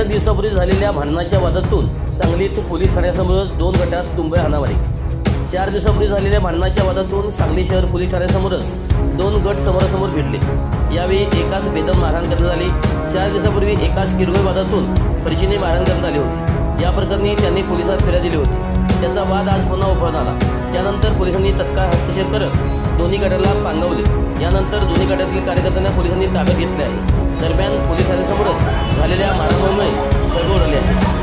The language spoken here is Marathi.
4 दिवसापूर्वी झालेल्या भांडणाच्या वादातून सांगलीत पोलीस ठाण्यासमोर 2 गटात तुंबळ हाणामारी। 4 दिवसापूर्वी झालेल्या भांडणाच्या वादातून सांगली शहर पोलीस ठाण्यासमोरच 2 गट समोरासमोर भिडले। यावेळी एकाच बेदम मारहाण करण्यात आली। 4 दिवसापूर्वी एकाच किरकोळ वादातून परिचीने मारहाण करण्यात आली होती। या प्रकरणी त्यांनी पोलिसांत फिर्याद दिली होती। त्याचा वाद आज पुन्हा उफाळत आला। त्यानंतर पोलिसांनी तत्काळ हस्तक्षेप करत दोन्ही गटाला पांगवले। यानंतर दोन्ही गटातील कार्यकर्त्यांना पोलिसांनी ताब्यात घेतले आहे। दरम्यान पोलीस ठाण्यासमोरच झालेल्या मारहाणीमुळे खळबळ उडाली आहे।